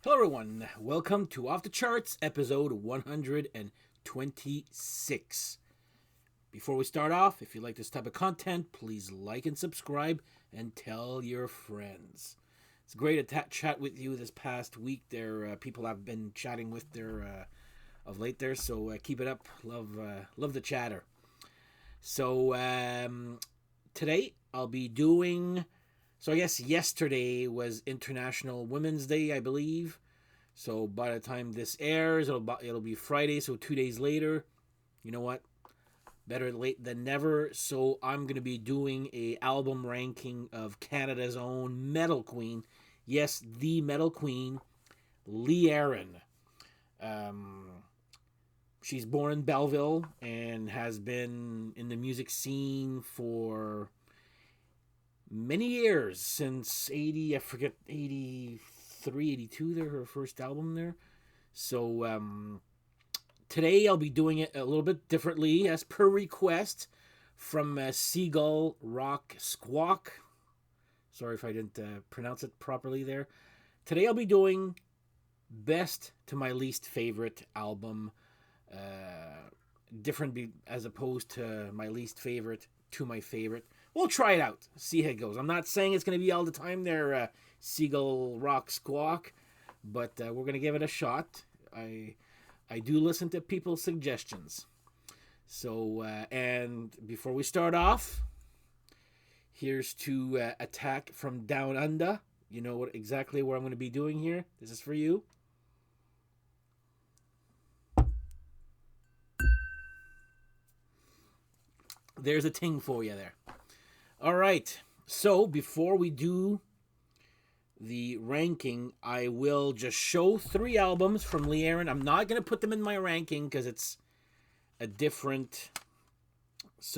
Hello, everyone. Welcome to Off the Charts, episode 126. Before we start off, if you like this type of content, please like and subscribe and tell your friends. It's great to chat with you this past week. There, people I've been chatting with there of late there, so keep it up. Love the chatter. So today I'll be doing. So I guess yesterday was International Women's Day, I believe. So by the time this airs, it'll be Friday. So 2 days later, you know what? Better late than never. So I'm gonna be doing a album ranking of Canada's own metal queen. Yes, the metal queen, Lee Aaron. Um, she's born in Belleville and has been in the music scene for many years since 80, I forget, 83, 82. There, her first album there. So today I'll be doing it a little bit differently as per request from Seagull Rock Squawk. Sorry if I didn't pronounce it properly there. Today I'll be doing best to my least favorite album. Different as opposed to my least favorite to my favorite. We'll try it out, see how it goes. I'm not saying it's going to be all the time there, Seagull Rock Squawk, but we're going to give it a shot. I do listen to people's suggestions. And before we start off, here's to Attack from Down Under. You know exactly what I'm going to be doing here. This is for you. There's a ting for you there. All right. So before we do the ranking, I will just show 3 albums from Lee Aaron. I'm not going to put them in my ranking because it's a different. It's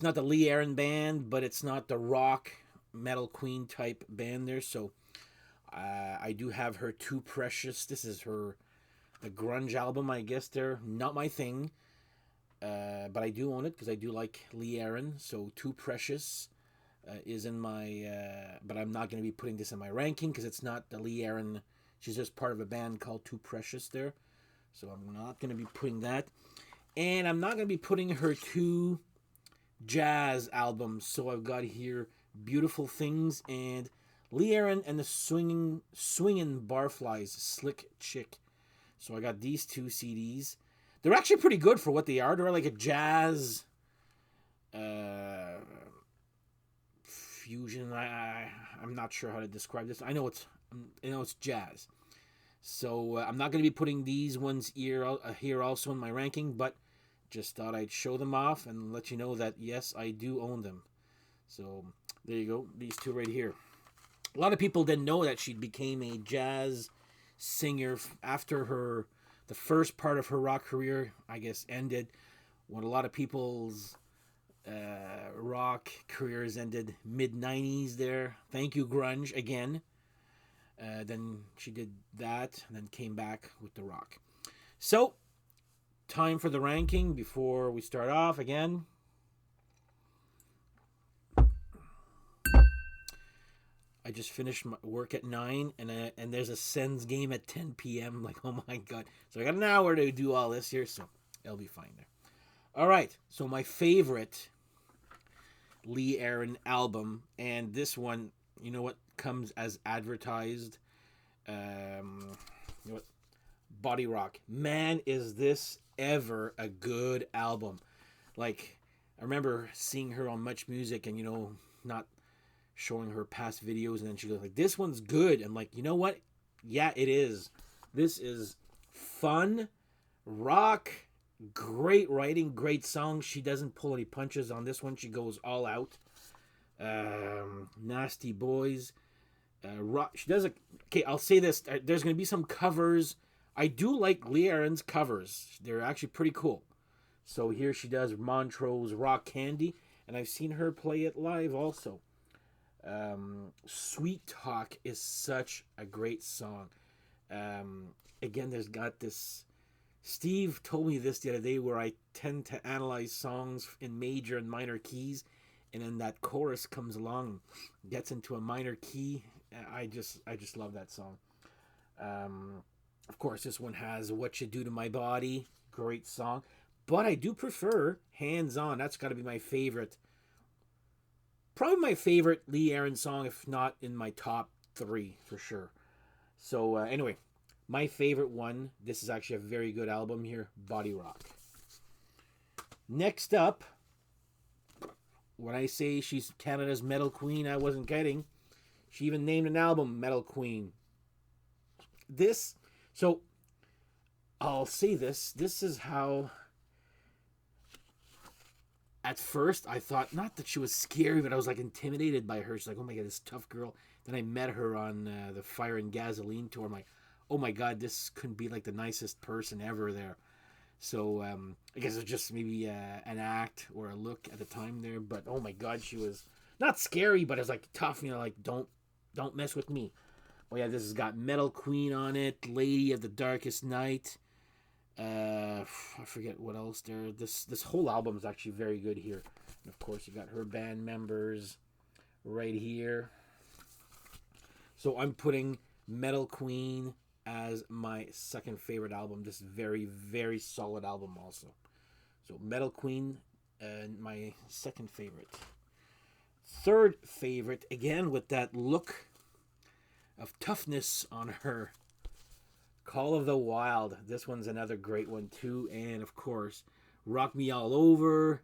not the Lee Aaron band, but it's not the rock metal queen type band there. So I do have her Too Precious. This is the grunge album, I guess. They're not my thing. But I do own it because I do like Lee Aaron. So Too Precious is in my. But I'm not going to be putting this in my ranking because it's not the Lee Aaron. She's just part of a band called Too Precious there. So I'm not going to be putting that. And I'm not going to be putting her 2 jazz albums. So I've got here Beautiful Things and Lee Aaron and the Swinging Barflies, Slick Chick. So I got these 2 CDs. They're actually pretty good for what they are. They're like a jazz fusion. I'm not sure how to describe this. I know it's jazz. So I'm not going to be putting these ones here also in my ranking, but just thought I'd show them off and let you know that yes, I do own them. So there you go. These 2 right here. A lot of people didn't know that she became a jazz singer after the first part of her rock career, I guess, ended when a lot of people's rock careers ended mid-90s there. Thank you, grunge, again. Then she did that and then came back with the rock. So, time for the ranking before we start off again. I just finished my work at 9, and there's a Sens game at 10 p.m. Like, oh my god. So I got an hour to do all this here, so it'll be fine there. All right, so my favorite Lee Aaron album, and this one, you know what, comes as advertised. You know what? Body Rock. Man, is this ever a good album. Like, I remember seeing her on Much Music and, not showing her past videos, and then she goes like, this one's good. I'm like, you know what? Yeah, it is. This is fun rock, great writing, great songs. She doesn't pull any punches on this one. She goes all out. Nasty Boys, rock. She does okay, I'll say this, there's going to be some covers. I do like Lee Aaron's covers. They're actually pretty cool. So here she does Montrose Rock Candy, and I've seen her play it live also. Sweet Talk is such a great song. Again, there's got this. Steve told me this the other day where I tend to analyze songs in major and minor keys, and then that chorus comes along, gets into a minor key, I just love that song. Of course, this one has "What You Do to My Body," great song, but I do prefer "Hands On." That's got to be my favorite, probably my favorite Lee Aaron song, if not in my top three for sure. So anyway, my favorite one. This is actually a very good album here, "Body Rock." Next up, when I say she's Canada's metal queen, I wasn't kidding. She even named an album "Metal Queen." This, so I'll say this. This is how. At first, I thought not that she was scary, but I was like intimidated by her. She's like, "Oh my god, this tough girl." Then I met her on the Fire and Gasoline tour. I'm like, "Oh my god, this couldn't be like the nicest person ever there." So I guess it was just maybe an act or a look at the time there. But oh my god, she was not scary, but it was like tough. Like don't mess with me. Oh yeah, this has got Metal Queen on it, Lady of the Darkest Night. I forget what else there. This whole album is actually very good here. And of course, you got her band members right here. So I'm putting Metal Queen as my second favorite album. This very, very solid album also. So Metal Queen, my second favorite. Third favorite, again with that look of toughness on her, Call of the Wild. This one's another great one too. And of course, Rock Me All Over.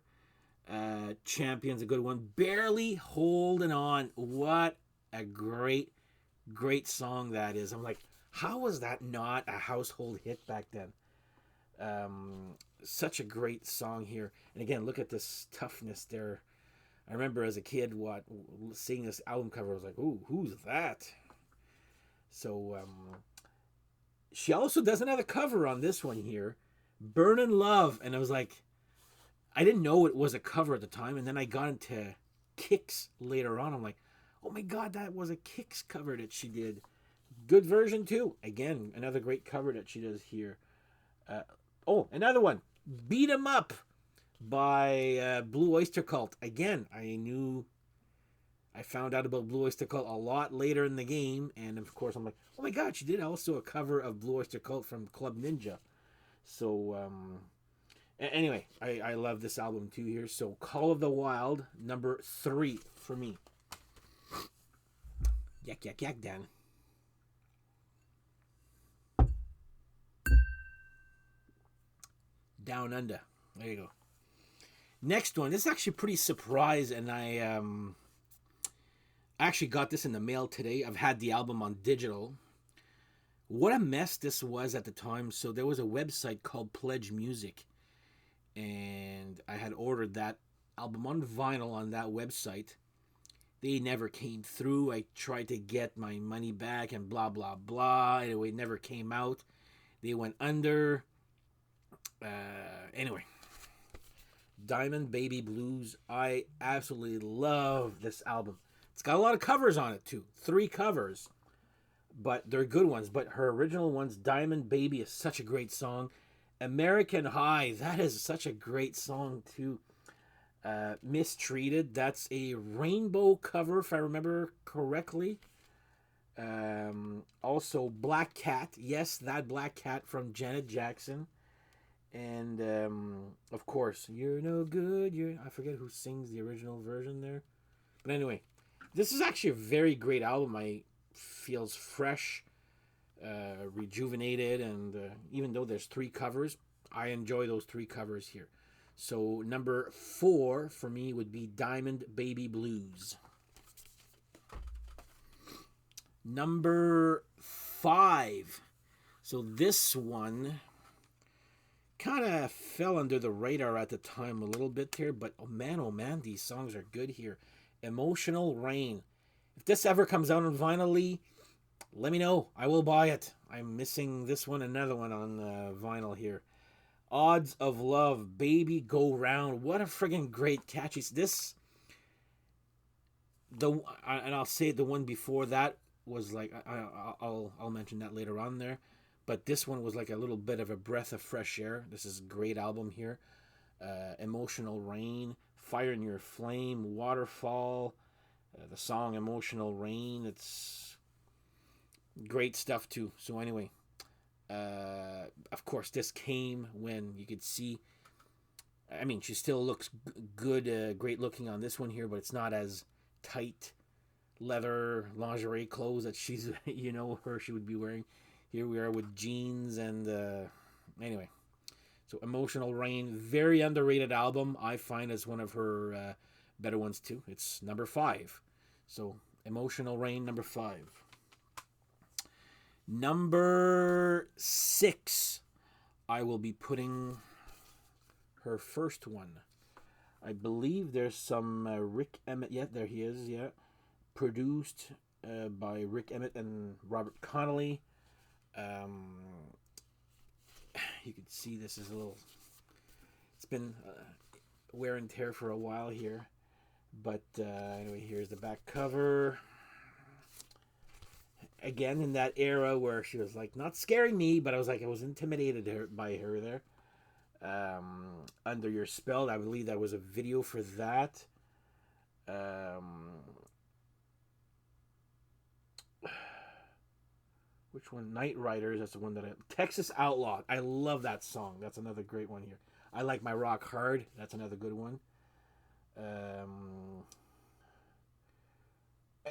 Champion's a good one. Barely Holding On. What a great, great song that is. I'm like, how was that not a household hit back then? Such a great song here. And again, look at this toughness there. I remember as a kid, seeing this album cover, I was like, "Ooh, who's that?" So she also does another cover on this one here, "Burnin' Love," and I was like, I didn't know it was a cover at the time, and then I got into Kix later on. I'm like, oh my god, that was a Kix cover that she did. Good version too. Again, another great cover that she does here. Another one, "Beat 'Em Up" by Blue Oyster Cult. Again, I found out about Blue Oyster Cult a lot later in the game, and of course I'm like, oh my god, she did also a cover of Blue Oyster Cult from Club Ninja. So anyway, I love this album too here. So Call of the Wild, number 3 for me. Yak yak yak, Dan. Down Under. There you go. Next one. This is actually pretty surprised, and I actually got this in the mail today. I've had the album on digital. What a mess this was at the time. So there was a website called Pledge Music, and I had ordered that album on vinyl on that website. They never came through. I tried to get my money back and blah blah blah. Anyway, it never came out. They went under. Anyway, Diamond Baby Blues. I absolutely love this album. It's got a lot of covers on it too. 3 covers, but they're good ones. But her original ones, "Diamond Baby," is such a great song. "American High," that is such a great song too. "Mistreated," that's a Rainbow cover if I remember correctly. Also "Black Cat," yes, that Black Cat from Janet Jackson. And of course, "You're No Good." I forget who sings the original version there, but anyway, this is actually a very great album. I feels fresh, rejuvenated, and even though there's 3 covers, I enjoy those 3 covers here. So number 4 for me would be "Diamond Baby Blues." Number 5. So this one kind of fell under the radar at the time a little bit here, but oh man, these songs are good here. "Emotional Rain." If this ever comes out on vinyl, Lee, let me know. I will buy it. I'm missing this one, another one on vinyl here. "Odds of Love," "Baby Go Round." What a friggin' great catchy. And I'll say the one before that was like, I'll mention that later on there. But this one was like a little bit of a breath of fresh air. This is a great album here. "Emotional Rain," "Fire in Your Flame," "Waterfall," the song "Emotional Rain." It's Great stuff too. So anyway, of course, this came when you could see. I mean, she still looks good, great looking on this one here, but it's not as tight leather lingerie clothes that she's, she would be wearing. Here we are with jeans and anyway. So Emotional Rain, very underrated album. I find as one of her better ones too. It's number 5. So Emotional Rain, number 5. Number 6, I will be putting her first one. I believe there's some Rick Emmett. Yeah, there he is. Yeah, produced by Rick Emmett and Robert Connolly. You can see this is a little. It's been wear and tear for a while here, but anyway, here's the back cover. Again, in that era where she was like not scaring me, but I was intimidated by her there. Under Your Spell, I believe that was a video for that. Which one? Night Riders. That's the one that Texas Outlaw. I love that song. That's another great one here. I Like My Rock Hard. That's another good one.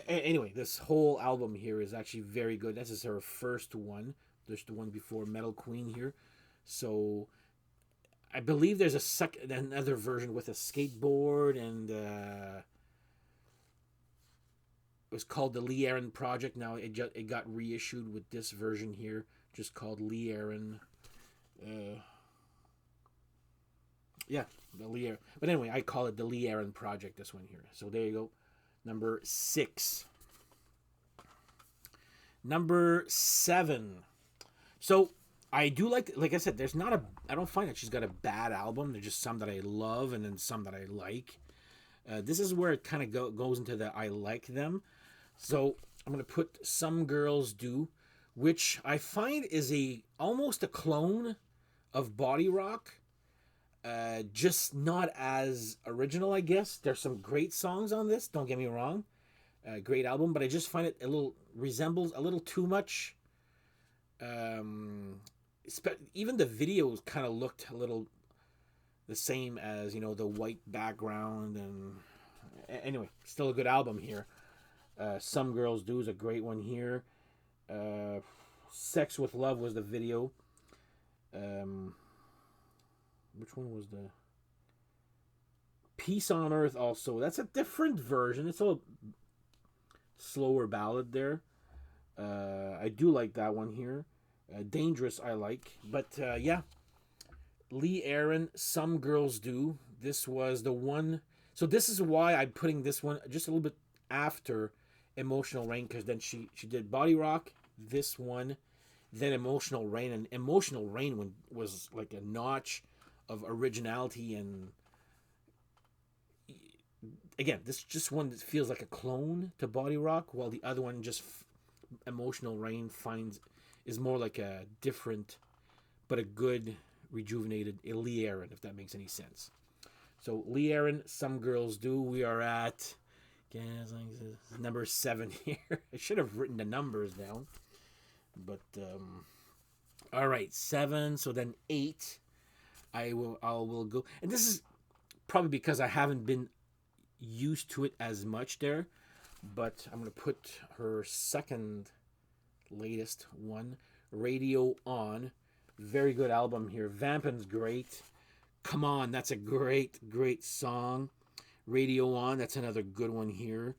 Anyway, this whole album here is actually very good. This is her first one. There's the one before Metal Queen here. So I believe there's another version with a skateboard, and it was called the Lee Aaron Project. Now it got reissued with this version here, just called Lee Aaron. Yeah, the Lee Aaron. But anyway, I call it the Lee Aaron Project. This one here. So there you go, number 6. Number 7. So I do like I said, I don't find that she's got a bad album. There's just some that I love and then some that I like. This is where it kind of goes into the I like them. So I'm going to put Some Girls Do, which I find is almost a clone of Body Rock. Just not as original, I guess. There's some great songs on this, don't get me wrong. Great album, but I just find it resembles a little too much. Even the videos kind of looked a little the same as the white background, and anyway, still a good album here. Some Girls Do is a great one here. Sex with Love was the video. Which one was the Peace on Earth? Also, that's a different version. It's a little slower ballad there. I do like that one here. Dangerous I like, but yeah, Lee Aaron, Some Girls Do. This was the one. So this is why I'm putting this one just a little bit after Emotional Rain, because then she did Body Rock, this one, then Emotional Rain, and Emotional Rain was like a notch of originality, and again, this just one that feels like a clone to Body Rock, while the other one just Emotional Rain is more like a different, but a good rejuvenated Lee Aaron, if that makes any sense. So Lee Aaron, Some Girls Do. We are at number 7 here. I should have written the numbers down, but all right, 7. So then 8. I will go, and this is probably because I haven't been used to it as much there, but I'm gonna put her second latest one, Radio On. Very good album here. Vampin's great. Come On, that's a great song. Radio On, that's another good one here.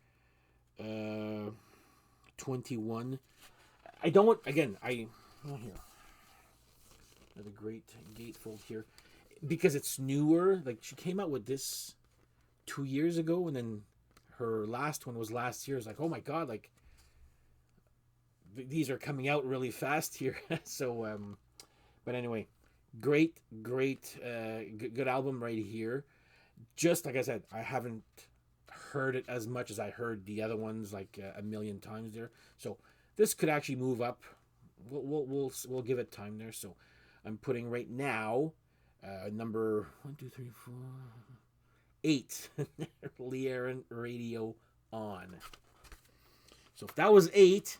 21. Here. Another great gatefold here. Because it's newer, like she came out with this 2 years ago, and then her last one was last year. It's like, oh my god, like these are coming out really fast here. So but anyway, great good album right here. Just like I said, I haven't heard it as much as I heard the other ones like a million times there. So this could actually move up. We'll give it time there. So I'm putting right now number 1, 2, 3, 4, 8. Lee Aaron, Radio On. So if that was 8,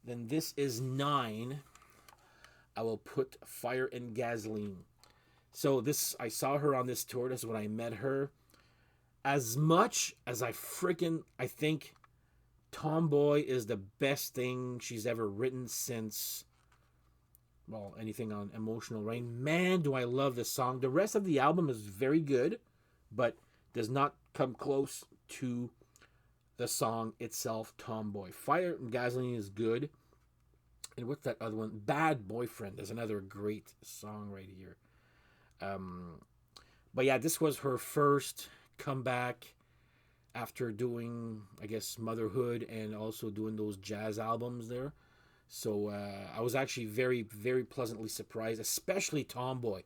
Then this is 9. I will put Fire and Gasoline. So this, I saw her on this tour. This is when I met her. As much as I think Tomboy is the best thing she's ever written since, well, anything on Emotional Rain. Man, do I love this song. The rest of the album is very good, but does not come close to the song itself, Tomboy. Fire and Gasoline is good. And what's that other one? Bad Boyfriend is another great song right here. But yeah, this was her first comeback after doing, I guess, Motherhood and also doing those jazz albums there. So I was actually very, very pleasantly surprised, especially Tomboy.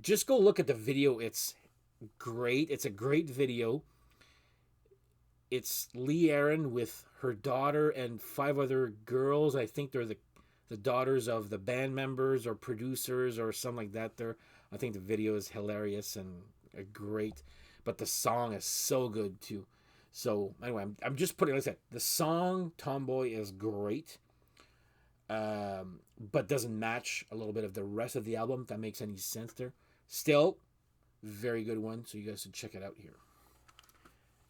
Just go look at the video. It's great. It's a great video. It's Lee Aaron with her daughter and 5 other girls. I think they're the daughters of the band members or producers or something like that. I think the video is hilarious and great, but the song is so good too. So anyway, I'm just putting, like I said, the song Tomboy is great, but doesn't match a little bit of the rest of the album, if that makes any sense there. Still, very good one, so you guys should check it out here.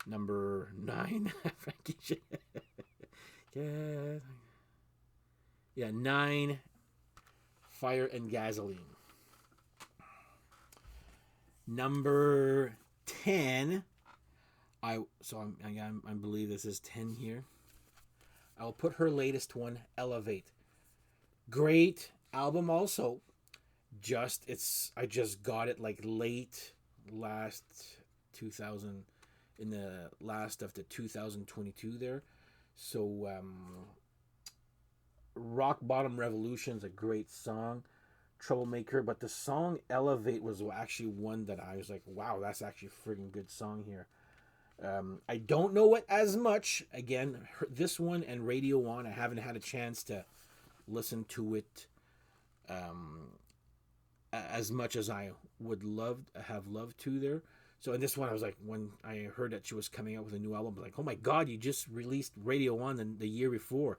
Number 9. Frankie. Yeah, 9. Fire and Gasoline. Number 10. I believe this is 10 here. I'll put her latest one, Elevate. Great album also. I just got it like late last 2000, in the last of the 2022 there. So Rock Bottom Revolution is a great song. Troublemaker, but the song Elevate was actually one that I was like, wow, that's actually a friggin' good song here. I don't know it as much. Again, this one and Radio One, I haven't had a chance to listen to it as much as I would have loved to there. So in this one, I was like, when I heard that she was coming out with a new album, I was like, oh my God, you just released Radio One the year before,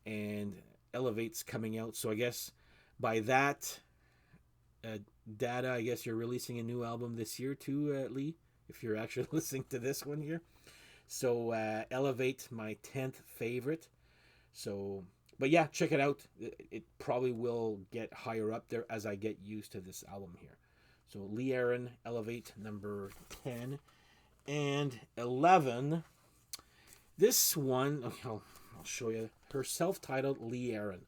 and Elevate's coming out. So I guess by that data, I guess you're releasing a new album this year too, Lee, if you're actually listening to this one here. So Elevate, my 10th favorite. So, but yeah, check it out. It probably will get higher up there as I get used to this album here. So Lee Aaron, Elevate, number 10. And 11, this one, I'll show you, her self-titled Lee Aaron.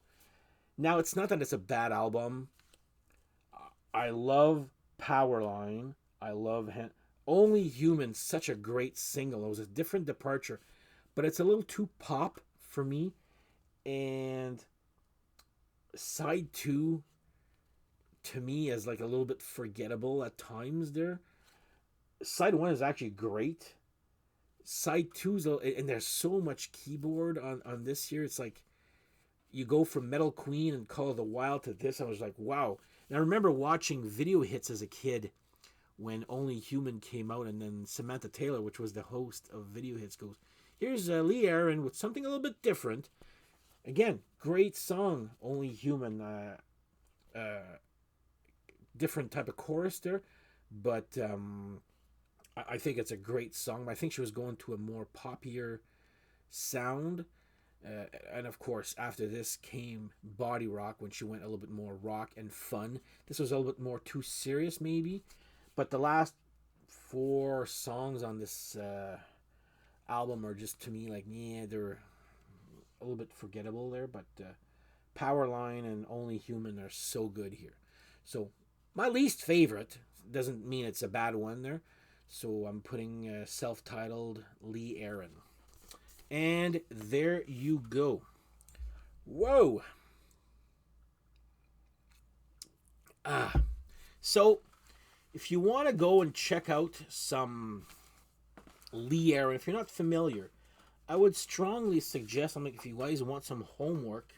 Now, it's not that it's a bad album. I love Powerline. I love Only Human, such a great single. It was a different departure, but it's a little too pop for me. And side 2, to me, is like a little bit forgettable at times there. Side 1 is actually great. Side 2 is, and there's so much keyboard on this here. It's like you go from Metal Queen and Call of the Wild to this. I was like, wow. And I remember watching Video Hits as a kid when Only Human came out, and then Samantha Taylor, which was the host of Video Hits, goes, here's Lee Aaron with something a little bit different. Again, great song, Only Human. Different type of chorus there, but I think it's a great song. I think she was going to a more poppier sound. And of course, after this came Body Rock, when she went a little bit more rock and fun. This was a little bit more too serious, maybe. But the last 4 songs on this album are just, to me, like, yeah, they're a little bit forgettable there. But Powerline and Only Human are so good here. So my least favorite, doesn't mean it's a bad one there. So I'm putting self-titled Lee Aaron. And there you go. Whoa. So if you want to go and check out some Lee Aaron, if you're not familiar, I would strongly suggest, if you guys want some homework,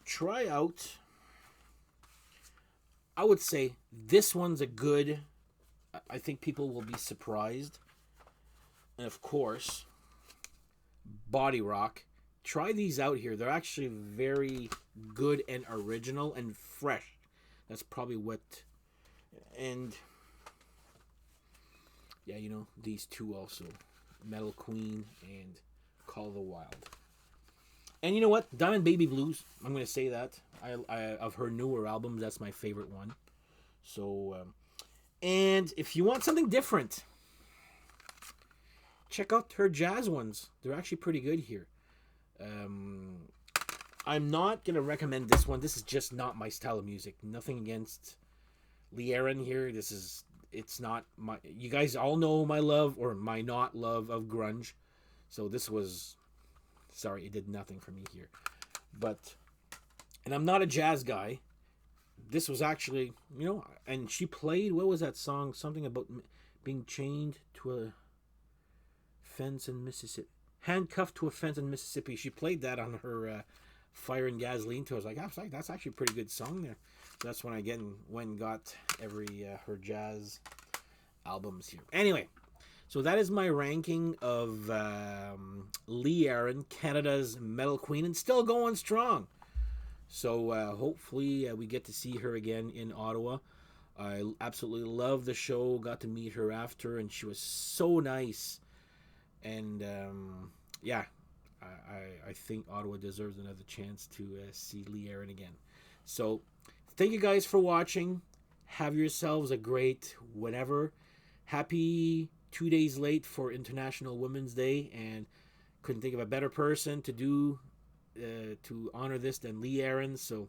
try out, I would say this one's a good, I think people will be surprised. And of course, Body Rock. try these out here. They're actually very good and original and fresh. That's probably what. And yeah, you know, these two also, Metal Queen and Call the Wild. And you know what? Diamond Baby Blues. I'm gonna say that. I of her newer albums, that's my favorite one. So, and if you want something different, check out her jazz ones. They're actually pretty good here. I'm not gonna recommend this one. This is just not my style of music. Nothing against Lee Aaron here. It's not my. You guys all know my love or my not love of grunge. So this was, sorry, it did nothing for me here. But, and I'm not a jazz guy. This was actually, you know, and she played, what was that song? Something about being chained to a fence in Mississippi. Handcuffed to a fence in Mississippi. She played that on her Fire and Gasoline tour. I was like, that's actually a pretty good song there. So that's when I went and got every her jazz albums here. Anyway, so that is my ranking of Lee Aaron, Canada's Metal Queen, and still going strong. So hopefully we get to see her again in Ottawa. I absolutely love the show. Got to meet her after, and she was so nice. And yeah, I think Ottawa deserves another chance to see Lee Aaron again. So thank you guys for watching. Have yourselves a great whatever. Happy 2 days late for International Women's Day, and couldn't think of a better person to do to honor this than Lee Aaron. So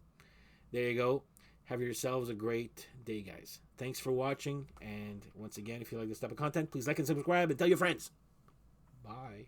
there you go. Have yourselves a great day, guys. Thanks for watching, and once again, if you like this type of content, please like and subscribe and tell your friends. Bye.